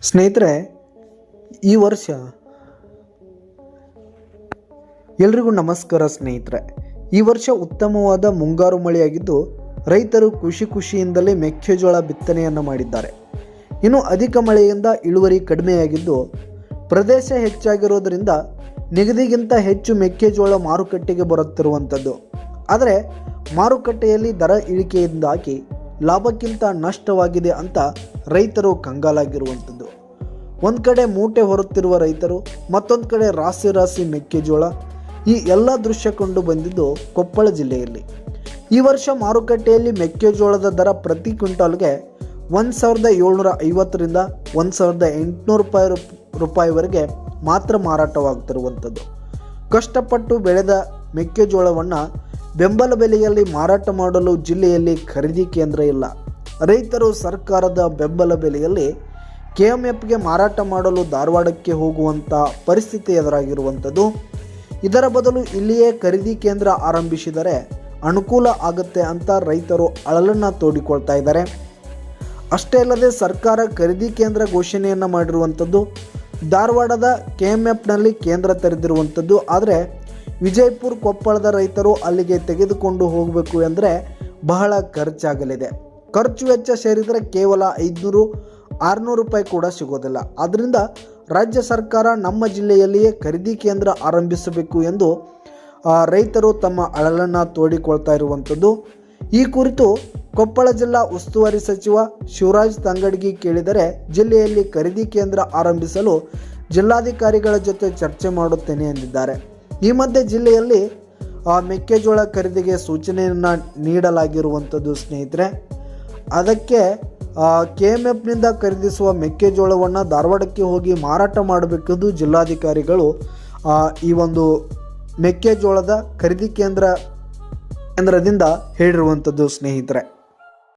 ಸ್ನೇಹಿತರೆ, ಈ ವರ್ಷ ಎಲ್ರಿಗೂ ನಮಸ್ಕಾರ. ಸ್ನೇಹಿತರೆ, ಈ ವರ್ಷ ಉತ್ತಮವಾದ ಮುಂಗಾರು ಮಳೆಯಾಗಿದ್ದು ರೈತರು ಖುಷಿಯಿಂದಲೇ ಮೆಕ್ಕೆಜೋಳ ಬಿತ್ತನೆಯನ್ನು ಮಾಡಿದ್ದಾರೆ. ಇನ್ನು ಅಧಿಕ ಮಳೆಯಿಂದ ಇಳುವರಿ ಕಡಿಮೆಯಾಗಿದ್ದು ಪ್ರದೇಶ ಹೆಚ್ಚಾಗಿರೋದರಿಂದ ನಿಗದಿಗಿಂತ ಹೆಚ್ಚು ಮೆಕ್ಕೆಜೋಳ ಮಾರುಕಟ್ಟೆಗೆ ಬರುತ್ತಿರುವಂಥದ್ದು. ಆದರೆ ಮಾರುಕಟ್ಟೆಯಲ್ಲಿ ದರ ಇಳಿಕೆಯಿಂದಾಗಿ ಲಾಭಕ್ಕಿಂತ ನಷ್ಟವಾಗಿದೆ ಅಂತ ರೈತರು ಕಂಗಾಲಾಗಿರುವಂಥದ್ದು. ಒಂದು ಕಡೆ ಮೂಟೆ ಹೊರುತ್ತಿರುವ ರೈತರು, ಮತ್ತೊಂದು ಕಡೆ ರಾಶಿ ಮೆಕ್ಕೆಜೋಳ, ಈ ಎಲ್ಲ ದೃಶ್ಯ ಕಂಡು ಬಂದಿದ್ದು ಕೊಪ್ಪಳ ಜಿಲ್ಲೆಯಲ್ಲಿ. ಈ ವರ್ಷ ಮಾರುಕಟ್ಟೆಯಲ್ಲಿ ಮೆಕ್ಕೆಜೋಳದ ದರ ಪ್ರತಿ ಕ್ವಿಂಟಾಲ್ಗೆ 1,750ರಿಂದ 1,800 ರೂಪಾಯಿವರೆಗೆ ಮಾತ್ರ ಮಾರಾಟವಾಗುತ್ತಿರುವಂಥದ್ದು. ಕಷ್ಟಪಟ್ಟು ಬೆಳೆದ ಮೆಕ್ಕೆಜೋಳವನ್ನು ಬೆಂಬಲ ಬೆಲೆಯಲ್ಲಿ ಮಾರಾಟ ಮಾಡಲು ಜಿಲ್ಲೆಯಲ್ಲಿ ಖರೀದಿ ಕೇಂದ್ರ ಇಲ್ಲ. ರೈತರು ಸರ್ಕಾರದ ಬೆಂಬಲ ಬೆಲೆಯಲ್ಲಿ KMFಗೆ ಮಾರಾಟ ಮಾಡಲು ಧಾರವಾಡಕ್ಕೆ ಹೋಗುವಂಥ ಪರಿಸ್ಥಿತಿ ಎದುರಾಗಿರುವಂಥದ್ದು. ಇದರ ಬದಲು ಇಲ್ಲಿಯೇ ಖರೀದಿ ಕೇಂದ್ರ ಆರಂಭಿಸಿದರೆ ಅನುಕೂಲ ಆಗುತ್ತೆ ಅಂತ ರೈತರು ಅಳಲನ್ನು ತೋಡಿಕೊಳ್ತಾ ಇದ್ದಾರೆ. ಅಷ್ಟೇ ಅಲ್ಲದೆ ಸರ್ಕಾರ ಖರೀದಿ ಕೇಂದ್ರ ಘೋಷಣೆಯನ್ನು ಮಾಡಿರುವಂಥದ್ದು. ಧಾರವಾಡದ KMFನಲ್ಲಿ ಕೇಂದ್ರ ತೆರೆದಿರುವಂಥದ್ದು. ಆದರೆ ವಿಜಯಪುರ, ಕೊಪ್ಪಳದ ರೈತರು ಅಲ್ಲಿಗೆ ತೆಗೆದುಕೊಂಡು ಹೋಗಬೇಕು ಎಂದರೆ ಬಹಳ ಖರ್ಚಾಗಲಿದೆ. ಖರ್ಚು ವೆಚ್ಚ ಸೇರಿದರೆ ಕೇವಲ 500-600 ರೂಪಾಯಿ ಕೂಡ ಸಿಗೋದಿಲ್ಲ. ಆದ್ದರಿಂದ ರಾಜ್ಯ ಸರ್ಕಾರ ನಮ್ಮ ಜಿಲ್ಲೆಯಲ್ಲಿಯೇ ಖರೀದಿ ಕೇಂದ್ರ ಆರಂಭಿಸಬೇಕು ಎಂದು ರೈತರು ತಮ್ಮ ಅಳಲನ್ನು ತೋಡಿಕೊಳ್ತಾ ಇರುವಂಥದ್ದು. ಈ ಕುರಿತು ಕೊಪ್ಪಳ ಜಿಲ್ಲಾ ಉಸ್ತುವಾರಿ ಸಚಿವ ಶಿವರಾಜ್ ತಂಗಡಗಿ ಕೇಳಿದರೆ ಜಿಲ್ಲೆಯಲ್ಲಿ ಖರೀದಿ ಕೇಂದ್ರ ಆರಂಭಿಸಲು ಜಿಲ್ಲಾಧಿಕಾರಿಗಳ ಜೊತೆ ಚರ್ಚೆ ಮಾಡುತ್ತೇನೆ ಎಂದಿದ್ದಾರೆ. ಈ ಮಧ್ಯೆ ಜಿಲ್ಲೆಯಲ್ಲಿ ಮೆಕ್ಕೆಜೋಳ ಖರೀದಿಗೆ ಸೂಚನೆಯನ್ನು ನೀಡಲಾಗಿರುವಂಥದ್ದು. ಸ್ನೇಹಿತರೆ, ಅದಕ್ಕೆ KMFನಿಂದ ಖರೀದಿಸುವ ಮೆಕ್ಕೆಜೋಳವನ್ನು ಧಾರವಾಡಕ್ಕೆ ಹೋಗಿ ಮಾರಾಟ ಮಾಡಬೇಕೆಂದು ಜಿಲ್ಲಾಧಿಕಾರಿಗಳು ಈ ಒಂದು ಮೆಕ್ಕೆಜೋಳದ ಖರೀದಿ ಕೇಂದ್ರದಿಂದ ಹೇಳಿರುವಂಥದ್ದು. ಸ್ನೇಹಿತರೆ,